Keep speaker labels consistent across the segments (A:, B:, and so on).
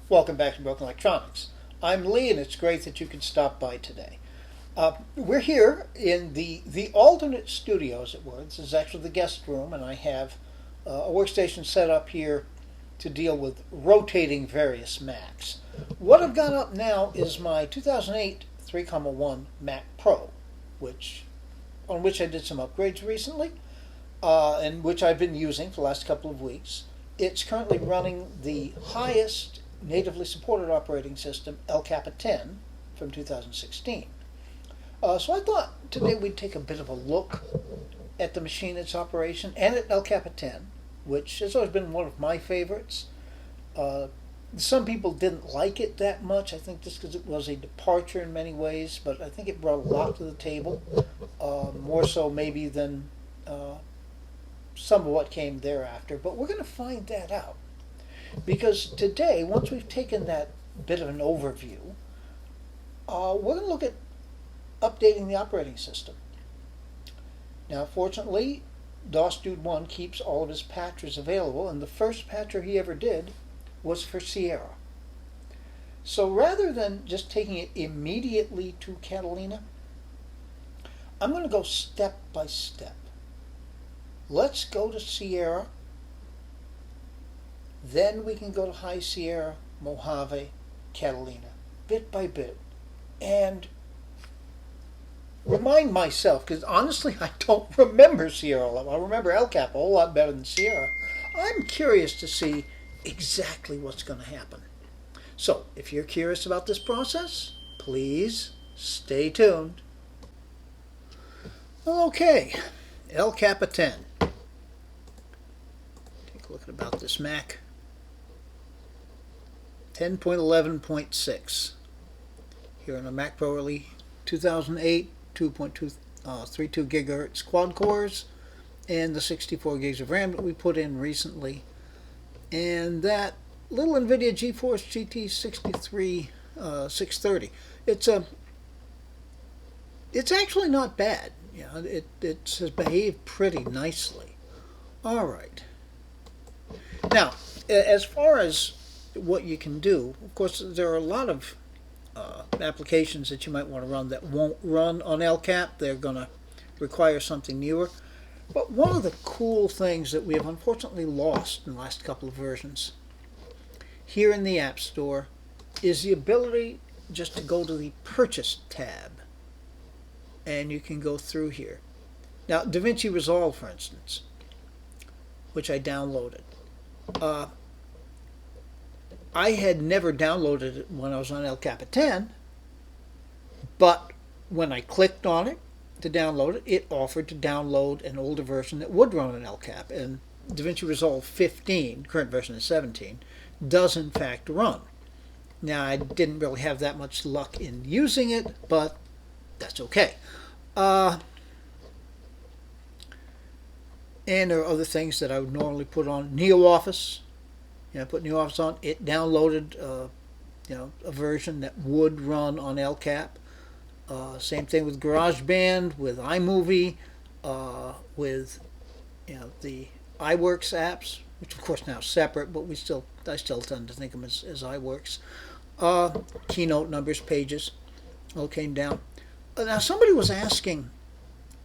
A: Welcome back to Broken Electronics. I'm Lee, and it's great that you could stop by today. We're here in the alternate studio, as it were. This is actually the guest room, and I have a workstation set up here to deal with rotating various Macs. What I've got up now is my 2008 3.1 Mac Pro, on which I did some upgrades recently, and which I've been using for the last couple of weeks. It's currently running the highest natively supported operating system, Capitan, from 2016. So I thought today we'd take a bit of a look at the machine, its operation, and at Capitan, which has always been one of my favorites. Some people didn't like it that much, I think just because it was a departure in many ways, but I think it brought a lot to the table, more so maybe than some of what came thereafter. But we're going to find that out. Because today, once we've taken that bit of an overview, we're going to look at updating the operating system. Now, fortunately, DOS Dude 1 keeps all of his patchers available, and the first patcher he ever did was for Sierra. So rather than just taking it immediately to Catalina, I'm going to go step by step. Let's go to Sierra. Then we can go to High Sierra, Mojave, Catalina, bit by bit, and remind myself, because honestly I don't remember Sierra a lot. I remember El Cap a whole lot better than Sierra. I'm curious to see exactly what's going to happen. So, if you're curious about this process, please stay tuned. Okay, El Capitan. Take a look at about this Mac. 10.11.6 here on a Mac Pro Early 2008, 2.32 gigahertz quad cores, and the 64 gigs of RAM that we put in recently, and that little NVIDIA GeForce GT 63 630. It's actually not bad. You know, it has behaved pretty nicely. All right. Now, as far as what you can do, of course, there are a lot of applications that you might want to run that won't run on El Cap. They're going to require something newer. But one of the cool things that we have unfortunately lost in the last couple of versions here in the App Store is the ability just to go to the Purchase tab. And you can go through here. Now, DaVinci Resolve, for instance, which I downloaded. I had never downloaded it when I was on El Capitan, but when I clicked on it to download it, it offered to download an older version that would run on El Cap. And DaVinci Resolve 15, current version is 17, does in fact run. Now, I didn't really have that much luck in using it, but that's okay. And there are other things that I would normally put on NeoOffice. I put NeoOffice on. It downloaded, a version that would run on El Cap. Same thing with GarageBand, with iMovie, with the iWorks apps, which of course now separate, but I still tend to think of them as iWorks. Keynote numbers, pages, all came down. Now somebody was asking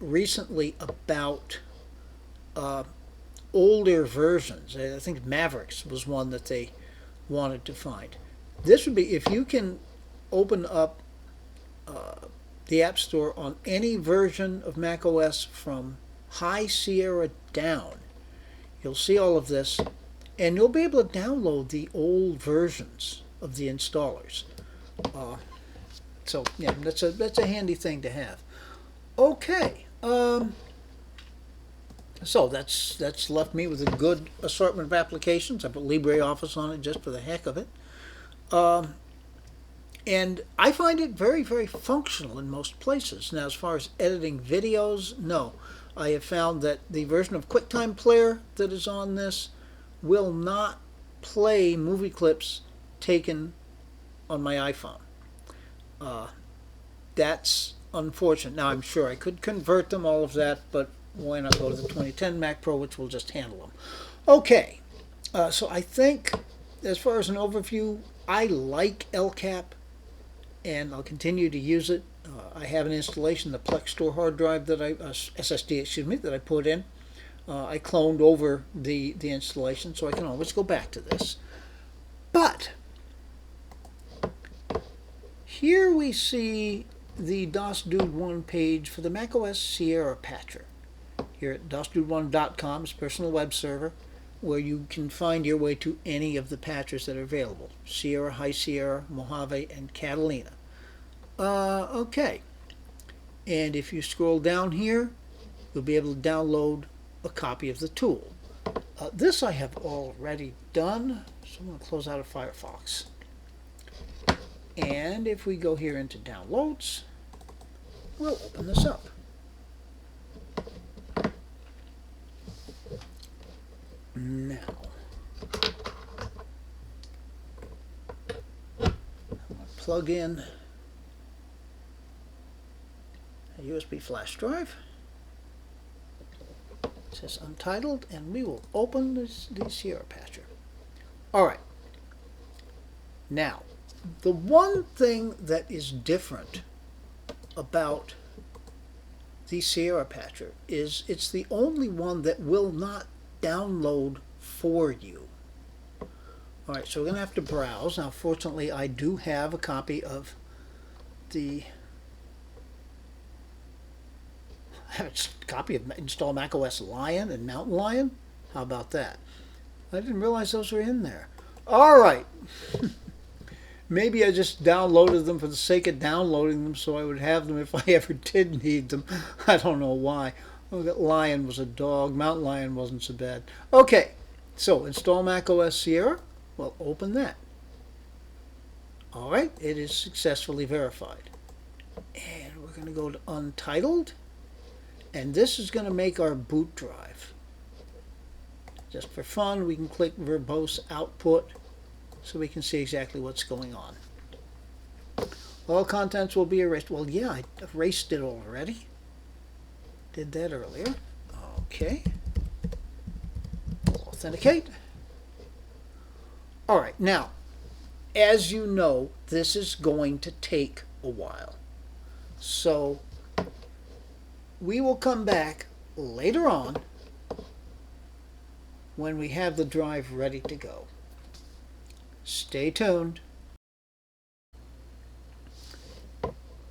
A: recently about older versions. I think Mavericks was one that they wanted to find. This would be, if you can open up the App Store on any version of Mac OS from High Sierra down, you'll see all of this, and you'll be able to download the old versions of the installers. So yeah, that's a handy thing to have. Okay. So that's left me with a good assortment of applications. I put LibreOffice on it just for the heck of it. And I find it very, very functional in most places. Now, as far as editing videos, no. I have found that the version of QuickTime Player that is on this will not play movie clips taken on my iPhone. That's unfortunate. Now, I'm sure I could convert them, all of that, but why not go to the 2010 Mac Pro, which will just handle them. Okay, so I think as far as an overview, I like LCAP, and I'll continue to use it. I have an installation, the Plex Store hard drive that SSD, excuse me, that I put in. I cloned over the installation, so I can always go back to this. But here we see the DOS-Dude1 page for the macOS Sierra patcher. Here at DOSDude1.com, it's a personal web server where you can find your way to any of the patchers that are available. Sierra, High Sierra, Mojave, and Catalina. Okay. And if you scroll down here, you'll be able to download a copy of the tool. This I have already done, so I'm going to close out of Firefox. And if we go here into downloads, we'll open this up. Now, I'm going to plug in a USB flash drive. It says Untitled, and we will open the Sierra patcher. Alright. Now, the one thing that is different about the Sierra patcher is it's the only one that will not download for you. Alright, so we're going to have to browse. Now, fortunately, I do have a copy of the Install macOS Lion and Mountain Lion. How about that? I didn't realize those were in there. Alright. Maybe I just downloaded them for the sake of downloading them so I would have them if I ever did need them. I don't know why. Oh, that Lion was a dog. Mountain Lion wasn't so bad. Okay, so install macOS Sierra. Well, open that. Alright, it is successfully verified. And we're going to go to Untitled. And this is going to make our boot drive. Just for fun, we can click verbose output so we can see exactly what's going on. All contents will be erased. Well, yeah, I erased it already. Did that earlier. Okay. Authenticate. All right, now, as you know, this is going to take a while. So we will come back later on when we have the drive ready to go. Stay tuned.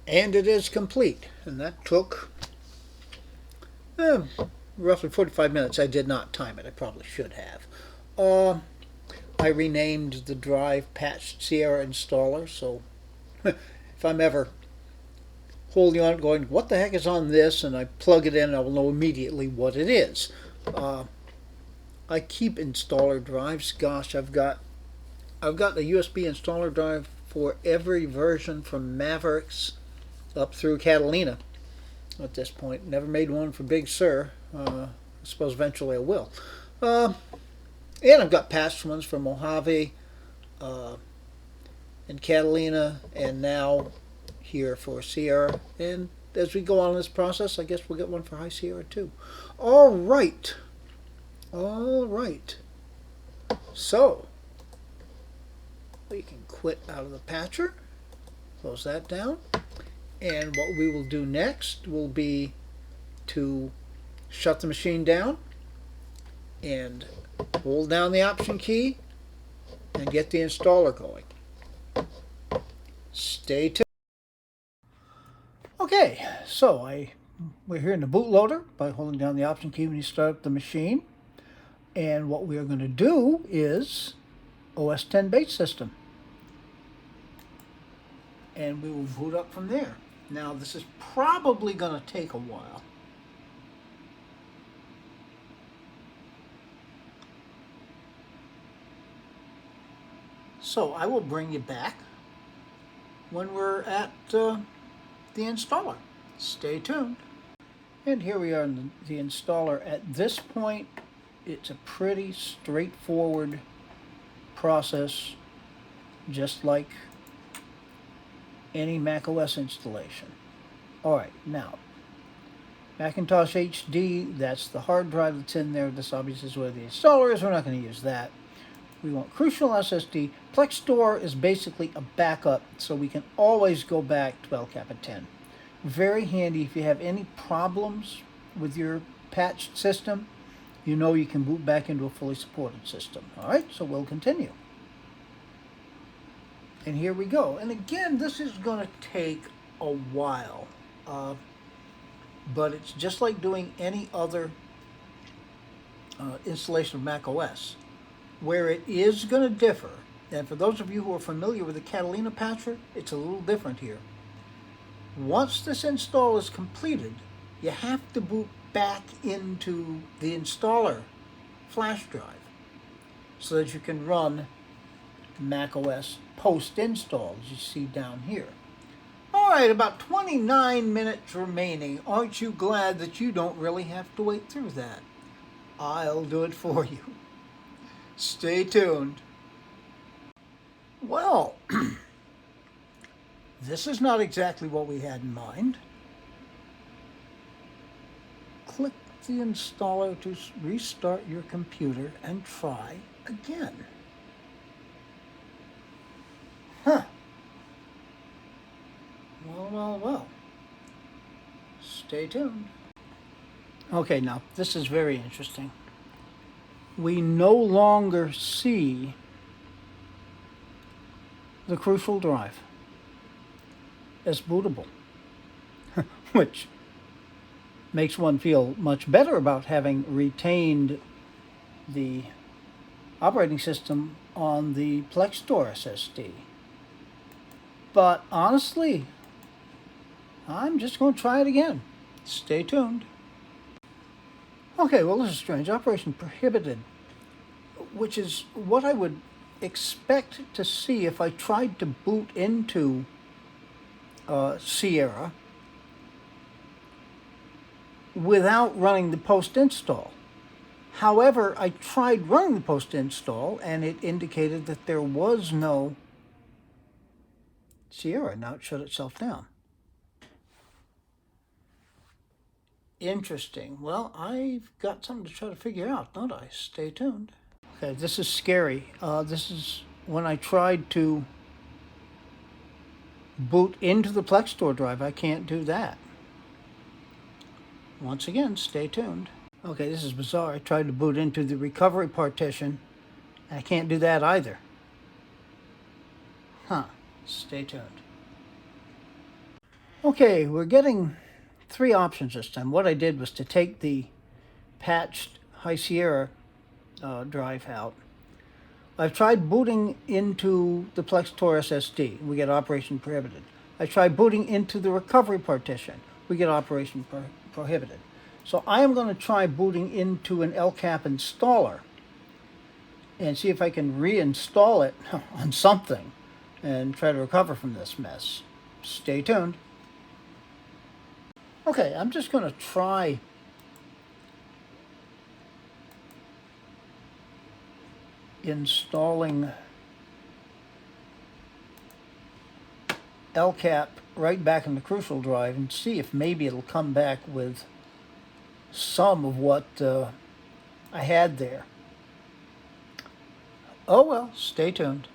A: And it is complete. And that took roughly 45 minutes. I did not time it. I probably should have. I renamed the drive Patched Sierra Installer, so if I'm ever holding on going, what the heck is on this, and I plug it in, I will know immediately what it is. I keep installer drives. Gosh, I've got a USB installer drive for every version from Mavericks up through Catalina at this point. Never made one for Big Sur. I suppose eventually I will. And I've got patched ones for Mojave and Catalina, and now here for Sierra. And as we go on in this process, I guess we'll get one for High Sierra too. All right. All right. So we can quit out of the patcher. Close that down. And what we will do next will be to shut the machine down and hold down the Option key and get the installer going. Stay tuned. Okay, so we're here in the bootloader by holding down the Option key when you start up the machine. And what we are going to do is OS 10 base system. And we will boot up from there. Now, this is probably going to take a while. So I will bring you back when we're at the installer. Stay tuned. And here we are in the installer. At this point, it's a pretty straightforward process, just like any macOS installation. Alright, now, Macintosh HD, that's the hard drive that's in there. This obviously is where the installer is. We're not going to use that. We want Crucial SSD. Plex Store is basically a backup, so we can always go back to El Capitan. Very handy if you have any problems with your patched system. You know you can boot back into a fully supported system. All right, so we'll continue. And here we go. And again, this is going to take a while. But it's just like doing any other installation of Mac OS. Where it is going to differ, and for those of you who are familiar with the Catalina patcher, it's a little different here. Once this install is completed, you have to boot back into the installer flash drive so that you can run Mac OS post-install, as you see down here. All right, about 29 minutes remaining. Aren't you glad that you don't really have to wait through that? I'll do it for you. Stay tuned. Well, this is not exactly what we had in mind. Click the installer to restart your computer and try again. Huh. Well. Stay tuned. Okay, now, this is very interesting. We no longer see the Crucial drive as bootable, which makes one feel much better about having retained the operating system on the Plex Store SSD. But honestly, I'm just going to try it again. Stay tuned. Okay, well, this is strange. Operation prohibited, which is what I would expect to see if I tried to boot into Sierra without running the post-install. However, I tried running the post-install, and it indicated that there was no Sierra. Now it shut itself down. Interesting. Well, I've got something to try to figure out, don't I? Stay tuned. Okay, this is scary. This is when I tried to boot into the Plex Store drive. I can't do that. Once again, stay tuned. Okay, this is bizarre. I tried to boot into the recovery partition, and I can't do that either. Huh. Stay tuned. Okay, we're getting 3 options this time. What I did was to take the patched High Sierra drive out. I've tried booting into the Plex Store SSD. We get operation prohibited. I tried booting into the recovery partition. We get operation prohibited. So I am going to try booting into an LCAP installer and see if I can reinstall it on something and try to recover from this mess. Stay tuned. Okay, I'm just going to try installing LCAP right back in the Crucial drive and see if maybe it'll come back with some of what I had there. Oh well, stay tuned.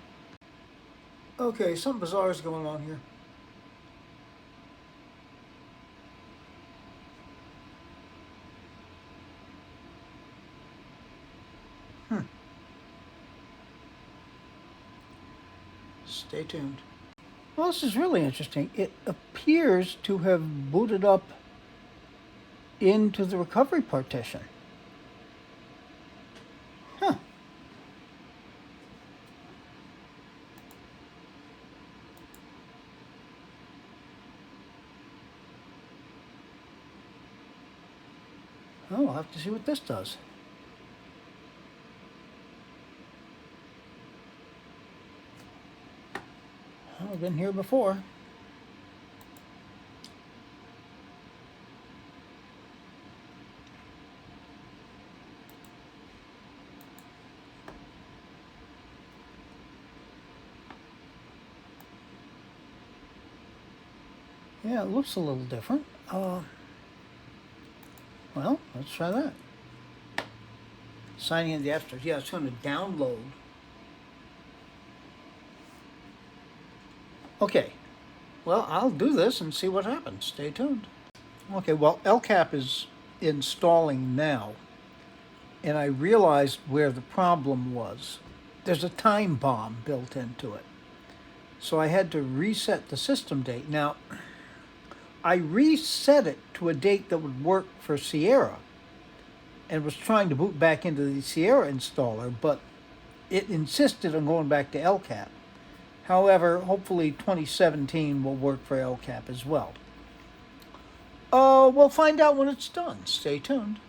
A: Okay, something bizarre is going on here. Stay tuned. Well, this is really interesting. It appears to have booted up into the recovery partition. Huh. Oh, I'll have to see what this does. I've been here before. Yeah, it looks a little different. Well, let's try that. Signing in the App Store. Yeah, it's going to download Okay, well, I'll do this and see what happens. Stay tuned. Okay, well, LCAP is installing now, and I realized where the problem was. There's a time bomb built into it. So I had to reset the system date. Now, I reset it to a date that would work for Sierra and was trying to boot back into the Sierra installer, but it insisted on going back to LCAP. However, hopefully 2017 will work for LCAP as well. We'll find out when it's done. Stay tuned.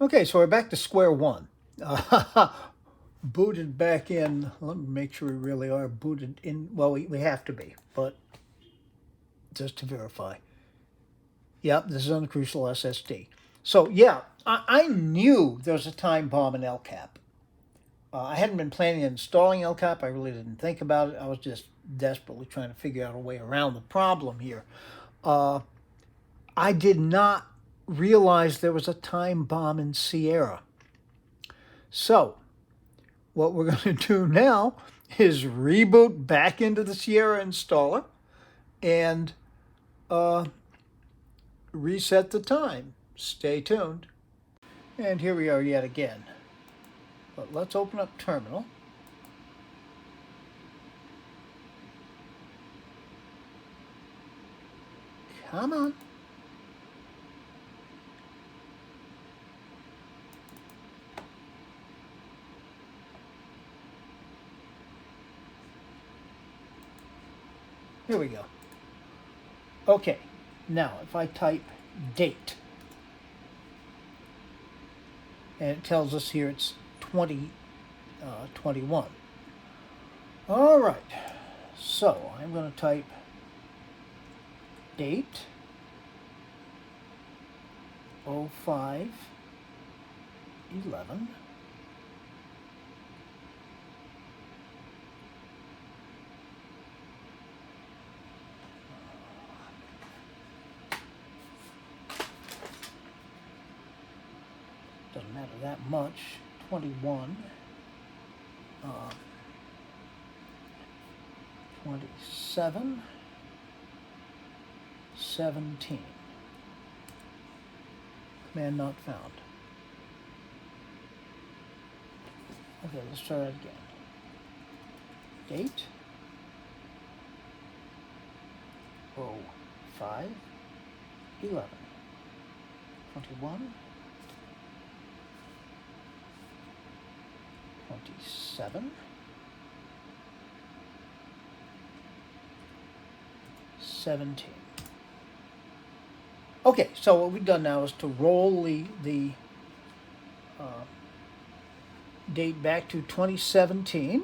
A: Okay, so we're back to square one. Booted back in. Let me make sure we really are booted in. Well, we have to be, but just to verify. Yep, this is on the Crucial SSD. So, yeah, I knew there was a time bomb in LCAP. I hadn't been planning on installing LCAP. I really didn't think about it. I was just desperately trying to figure out a way around the problem here. I did not realize there was a time bomb in Sierra. So, what we're going to do now is reboot back into the Sierra installer and reset the time. Stay tuned. And here we are yet again. But let's open up Terminal. Come on. Here we go. Okay, now if I type date, and it tells us here it's 2021. All right, so I'm going to type date 05/11. Doesn't matter that much. 21. 27. 17. Command not found. Okay, let's try that again. Date 05/11. 21. 27. 17. Okay, so what we've done now is to roll the date back to 2017.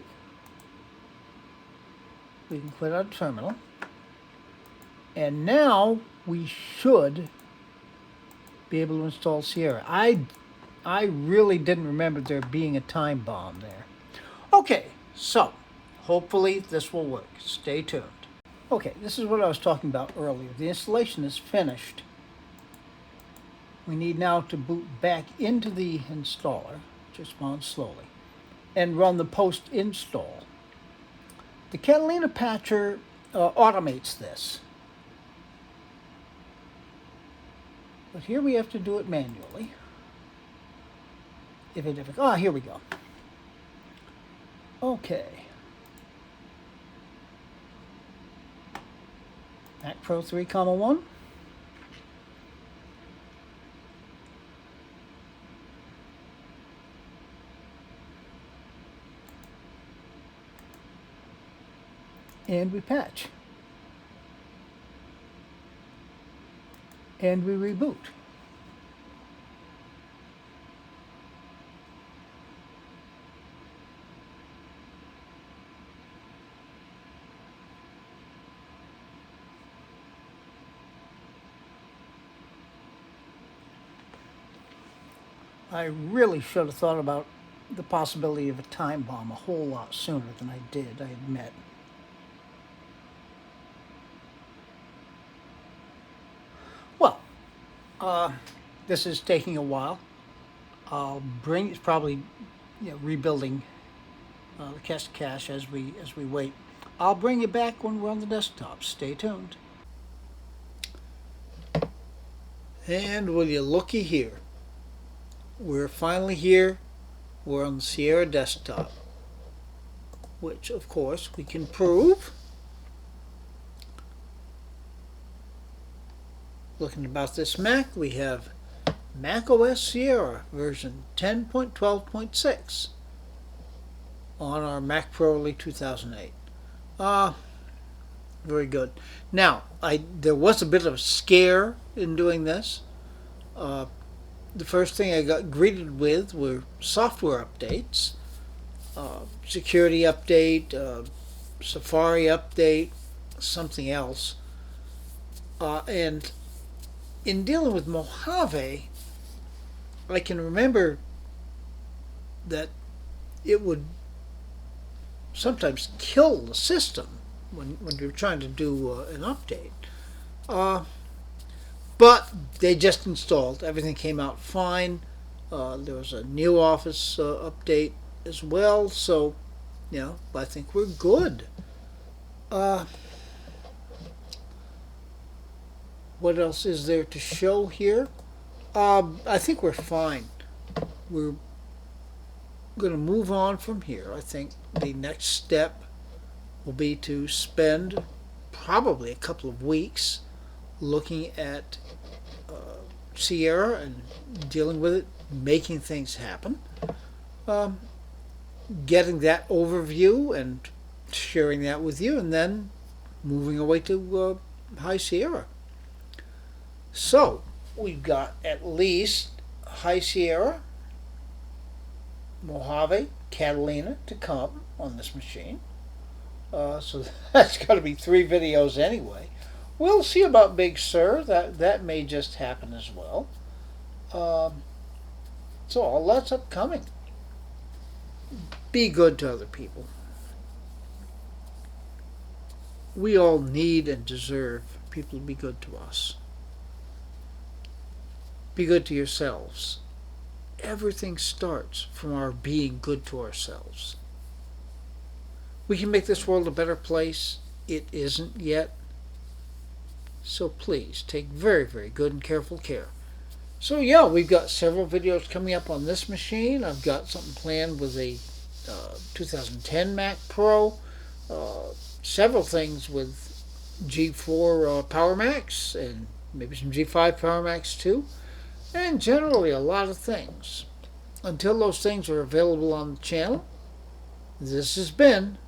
A: We can quit our terminal. And now we should be able to install Sierra. I really didn't remember there being a time bomb there. Okay, so hopefully this will work. Stay tuned. Okay, this is what I was talking about earlier. The installation is finished. We need now to boot back into the installer, which responds slowly, and run the post install. The Catalina patcher automates this. But here we have to do it manually. If it ever, here we go. Okay. Mac Pro 3,1. And we patch. And we reboot. I really should have thought about the possibility of a time bomb a whole lot sooner than I did, I admit. Well, this is taking a while. It's probably rebuilding the cache as we wait. I'll bring you back when we're on the desktop. Stay tuned. And will you looky here? We're finally here. We're on the Sierra desktop, which of course we can prove. Looking about this Mac, we have Mac OS Sierra version 10.12.6 on our Mac Pro Early 2008. Very good. Now, there was a bit of a scare in doing this. The first thing I got greeted with were software updates, security update, Safari update, something else. And in dealing with Mojave, I can remember that it would sometimes kill the system when you're trying to do an update. But they just installed. Everything came out fine. There was a new Office update as well. So, I think we're good. What else is there to show here? I think we're fine. We're going to move on from here. I think the next step will be to spend probably a couple of weeks looking at Sierra and dealing with it, making things happen, getting that overview and sharing that with you, and then moving away to High Sierra. So we've got at least High Sierra, Mojave, Catalina to come on this machine. So that's got to be 3 videos anyway. We'll see about Big Sur. That may just happen as well. So all that's upcoming. Be good to other people. We all need and deserve people to be good to us. Be good to yourselves. Everything starts from our being good to ourselves. We can make this world a better place. It isn't yet. So please take very, very good and careful care. So yeah, we've got several videos coming up on this machine. I've got something planned with a 2010 Mac Pro. Several things with G4 Power Macs and maybe some G5 Power Macs too. And generally a lot of things. Until those things are available on the channel, this has been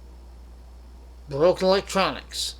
A: Broken Electronics.